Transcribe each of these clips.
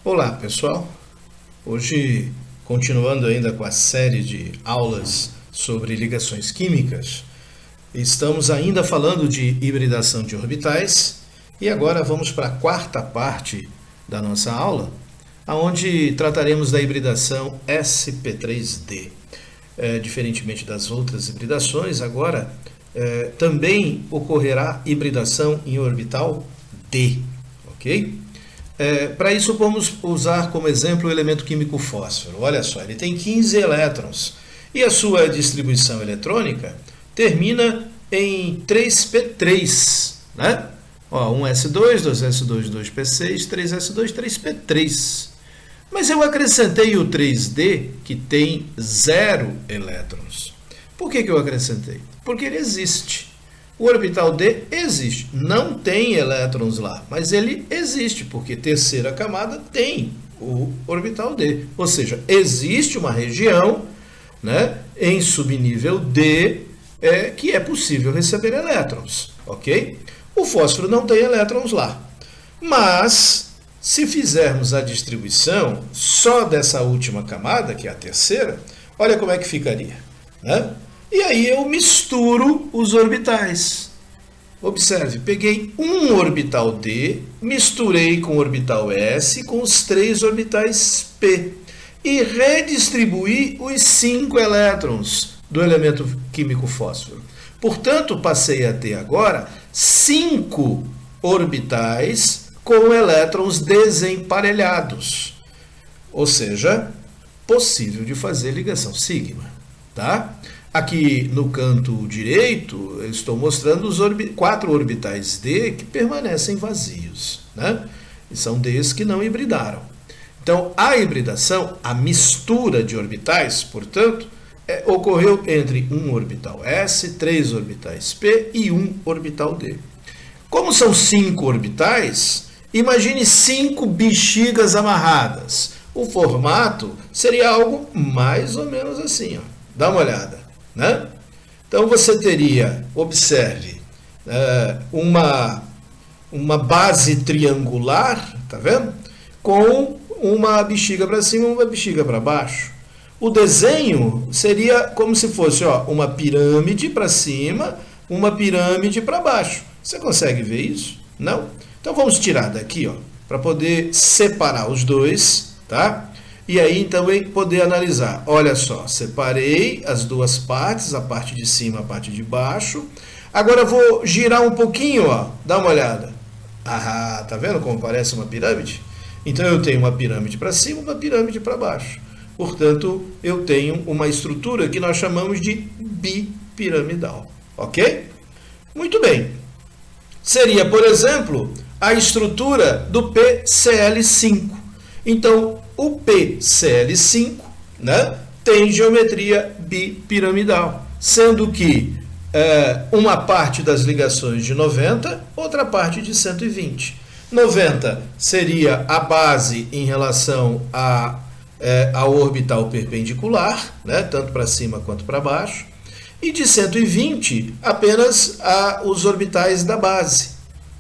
Olá, pessoal. Hoje, continuando ainda com a série de aulas sobre ligações químicas, estamos ainda falando de hibridação de orbitais e agora vamos para a quarta parte da nossa aula, onde trataremos da hibridação sp3d. Diferentemente das outras hibridações, agora também ocorrerá hibridação em orbital d, ok? Para isso, vamos usar como exemplo o elemento químico fósforo. Olha só, ele tem 15 elétrons e a sua distribuição eletrônica termina em 3p3, né? Ó, 1s2, 2s2, 2p6, 3s2, 3p3. Mas eu acrescentei o 3d, que tem 0 elétrons. Por que eu acrescentei? Porque ele existe. O orbital D existe, não tem elétrons lá, mas ele existe, porque terceira camada tem o orbital D. Ou seja, existe uma região, né, em subnível D que é possível receber elétrons, ok? O fósforo não tem elétrons lá, mas se fizermos a distribuição só dessa última camada, que é a terceira, olha como é que ficaria, né? E aí eu misturo os orbitais. Observe, peguei um orbital D, misturei com o orbital S, com os 3 orbitais P, e redistribuí os 5 elétrons do elemento químico fósforo. Portanto, passei a ter agora 5 orbitais com elétrons desemparelhados. Ou seja, possível de fazer ligação sigma, tá? Aqui no canto direito, eu estou mostrando os 4 orbitais D que permanecem vazios, né? E são Ds que não hibridaram. Então, a hibridação, a mistura de orbitais, portanto, ocorreu entre um orbital S, 3 orbitais P e um orbital D. Como são 5 orbitais, imagine 5 bexigas amarradas. O formato seria algo mais ou menos assim, ó. Dá uma olhada. Né? Então você teria, observe, uma base triangular, tá vendo? Com uma bexiga para cima e uma bexiga para baixo. O desenho seria como se fosse, ó, uma pirâmide para cima, uma pirâmide para baixo. Você consegue ver isso? Não? Então vamos tirar daqui, ó, para poder separar os dois, tá? E aí, também, poder analisar. Olha só, separei as duas partes, a parte de cima e a parte de baixo. Agora, vou girar um pouquinho, ó. Dá uma olhada. Ah, tá vendo como parece uma pirâmide? Então, eu tenho uma pirâmide para cima e uma pirâmide para baixo. Portanto, eu tenho uma estrutura que nós chamamos de bipiramidal. Ok? Muito bem. Seria, por exemplo, a estrutura do PCl5. Então, o PCl5, né, tem geometria bipiramidal, sendo que uma parte das ligações de 90, outra parte de 120. 90 seria a base em relação ao orbital perpendicular, né, tanto para cima quanto para baixo, e de 120 apenas os orbitais da base,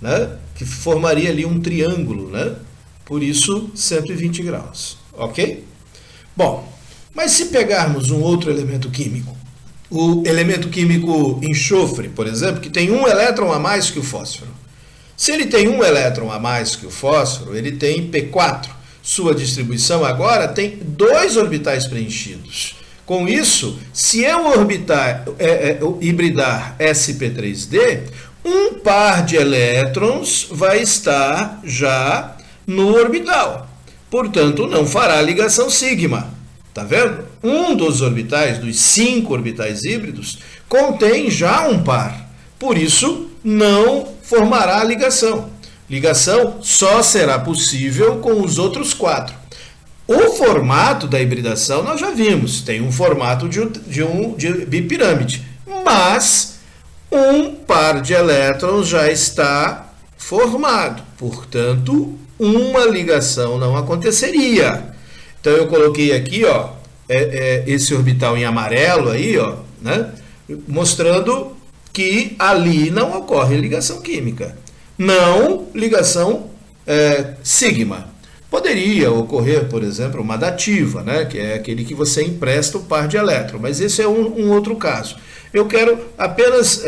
né, que formaria ali um triângulo, né? Por isso, 120 graus, ok? Bom, mas se pegarmos um outro elemento químico, o elemento químico enxofre, por exemplo, que tem um elétron a mais que o fósforo. Se ele tem um elétron a mais que o fósforo, ele tem P4. Sua distribuição agora tem 2 orbitais preenchidos. Com isso, se eu hibridar sp3d, um par de elétrons vai estar já no orbital. Portanto, não fará ligação sigma. Tá vendo? Um dos orbitais, dos 5 orbitais híbridos, contém já um par. Por isso, não formará ligação. Ligação só será possível com os outros 4. O formato da hibridação nós já vimos. Tem um formato de bipirâmide. Mas um par de elétrons já está formado. Portanto, uma ligação não aconteceria. Então eu coloquei aqui, ó, esse orbital em amarelo aí, ó, né, mostrando que ali não ocorre ligação química, não ligação sigma. Poderia ocorrer, por exemplo, uma dativa, né, que é aquele que você empresta o par de elétrons, mas esse é um outro caso. Eu quero apenas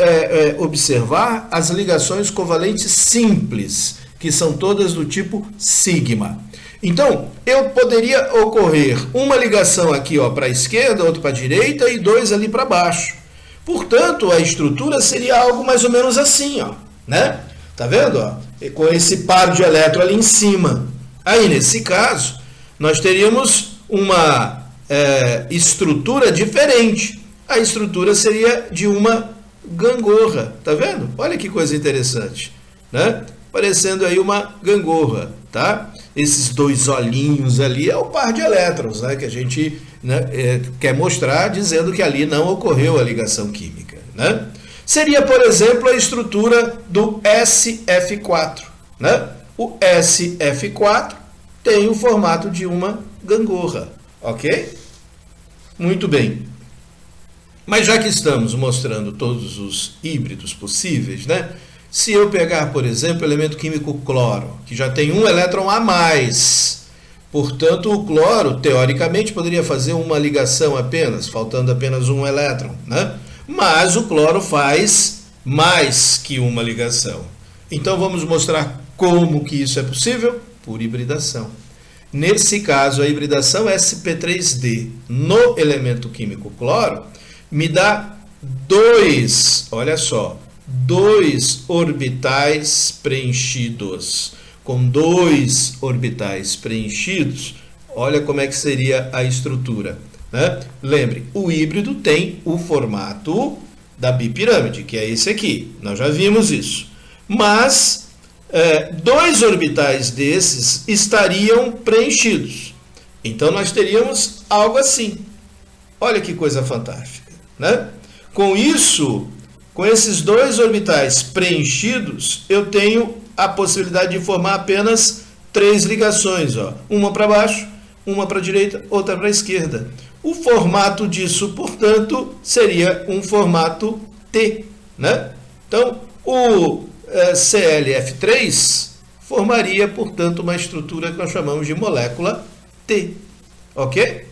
observar as ligações covalentes simples, que são todas do tipo sigma. Então, eu poderia ocorrer uma ligação aqui para a esquerda, outra para a direita e dois ali para baixo. Portanto, a estrutura seria algo mais ou menos assim, né? Tá vendo? Com esse par de elétrons ali em cima. Aí, nesse caso, nós teríamos uma estrutura diferente. A estrutura seria de uma gangorra, tá vendo? Olha que coisa interessante, né? Parecendo aí uma gangorra, tá? Esses dois olhinhos ali é o par de elétrons, né? Que a gente quer mostrar, dizendo que ali não ocorreu a ligação química, né? Seria, por exemplo, a estrutura do SF4, né? O SF4 tem o formato de uma gangorra, ok? Muito bem. Mas já que estamos mostrando todos os híbridos possíveis, né? Se eu pegar, por exemplo, o elemento químico cloro, que já tem um elétron a mais, portanto, o cloro, teoricamente, poderia fazer uma ligação apenas, faltando apenas um elétron, né? Mas o cloro faz mais que uma ligação. Então, vamos mostrar como que isso é possível? Por hibridação. Nesse caso, a hibridação sp3d no elemento químico cloro me dá olha só, dois orbitais preenchidos. Com dois orbitais preenchidos, olha como é que seria a estrutura, né? Lembre, o híbrido tem o formato da bipirâmide, que é esse aqui. Nós já vimos isso. Mas dois orbitais desses estariam preenchidos. Então, nós teríamos algo assim. Olha que coisa fantástica, né? Com isso, com esses dois orbitais preenchidos, eu tenho a possibilidade de formar apenas três ligações, uma para baixo, uma para a direita, outra para a esquerda. O formato disso, portanto, seria um formato T, né? Então, o ClF3 formaria, portanto, uma estrutura que nós chamamos de molécula T, ok?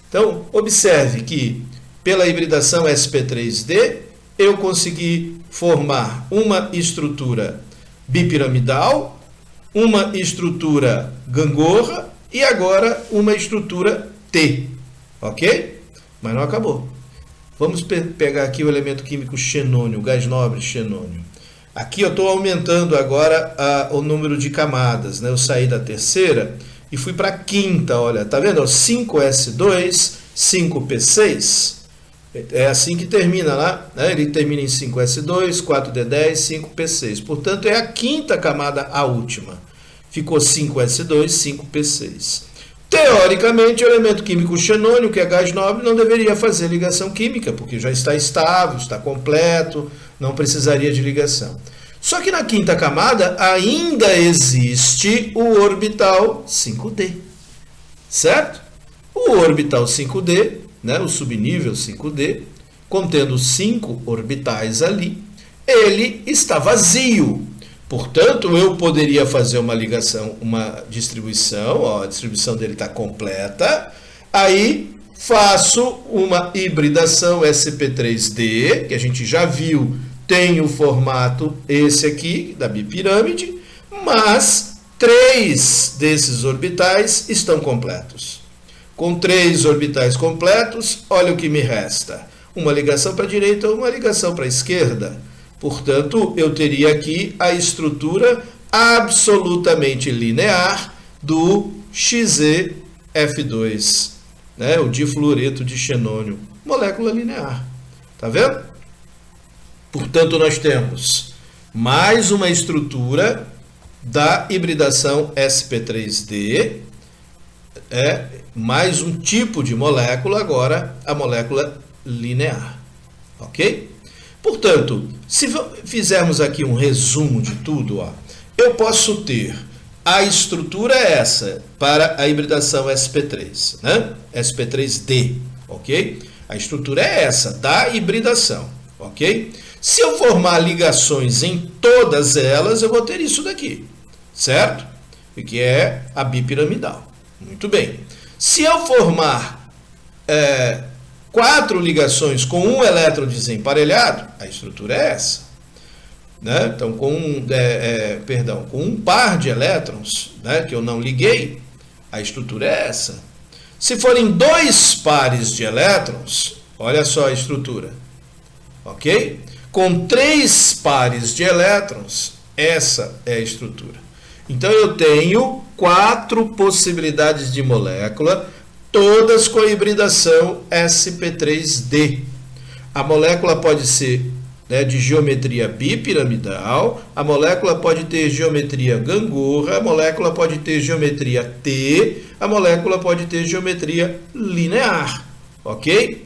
Então, observe que pela hibridação sp3d, eu consegui formar uma estrutura bipiramidal, uma estrutura gangorra e agora uma estrutura T, ok? Mas não acabou. Vamos pegar aqui o elemento químico xenônio, o gás nobre xenônio. Aqui eu estou aumentando agora o número de camadas, né? Eu saí da terceira e fui para a quinta, olha, tá vendo? 5s2, 5p6. É assim que termina lá, né? Ele termina em 5s2, 4d10, 5p6. Portanto, é a quinta camada, a última. Ficou 5s2, 5p6. Teoricamente, o elemento químico xenônio, que é gás nobre, não deveria fazer ligação química, porque já está estável, está completo, não precisaria de ligação. Só que na quinta camada ainda existe o orbital 5d, certo? O orbital 5d, né, o subnível 5d, contendo 5 orbitais ali, ele está vazio. Portanto, eu poderia fazer uma ligação, uma distribuição, a distribuição dele está completa, aí faço uma hibridação sp3d, que a gente já viu, tem o formato esse aqui, da bipirâmide, mas 3 desses orbitais estão completos. Com 3 orbitais completos, olha o que me resta. Uma ligação para a direita, uma ligação para a esquerda. Portanto, eu teria aqui a estrutura absolutamente linear do XeF2, né? O difluoreto de xenônio. Molécula linear. Tá vendo? Portanto, nós temos mais uma estrutura da hibridação sp3d, mais um tipo de molécula, agora a molécula linear. Ok? Portanto, se fizermos aqui um resumo de tudo, eu posso ter a estrutura essa para a hibridação sp3, né? sp3d, ok? A estrutura é essa, da hibridação, ok? Se eu formar ligações em todas elas, eu vou ter isso daqui, certo? que é a bipiramidal. Muito bem. Se eu formar 4 ligações com um elétron desemparelhado, a estrutura é essa. Né? Então, com um par de elétrons, né, que eu não liguei, a estrutura é essa. Se forem 2 pares de elétrons, olha só a estrutura, ok? Com 3 pares de elétrons, essa é a estrutura. Então, eu tenho 4 possibilidades de molécula, todas com a hibridação sp3d. A molécula pode ser, né, de geometria bipiramidal, a molécula pode ter geometria gangorra, a molécula pode ter geometria T, a molécula pode ter geometria linear, ok?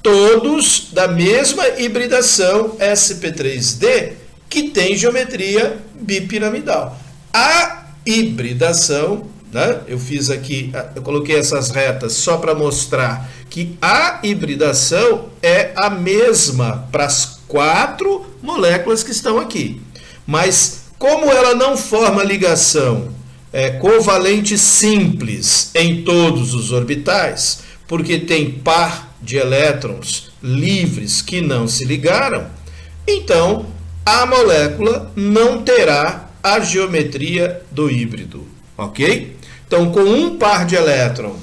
Todos da mesma hibridação sp3d, que tem geometria bipiramidal. A hibridação, né, eu coloquei essas retas só para mostrar que a hibridação é a mesma para as 4 moléculas que estão aqui. Mas como ela não forma ligação covalente simples em todos os orbitais, porque tem par de elétrons livres que não se ligaram, então a molécula não terá a geometria do híbrido, ok? Então, com um par de elétron,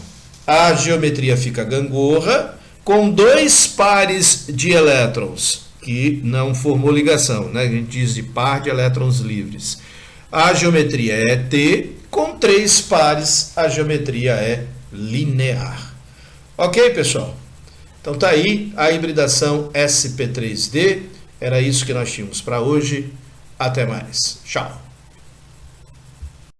a geometria fica gangorra, com 2 pares de elétrons, que não formou ligação, né? A gente diz de par de elétrons livres, a geometria é T, com 3 pares, a geometria é linear. Ok, pessoal? Então, tá aí a hibridação sp3d, era isso que nós tínhamos para hoje. Até mais. Tchau.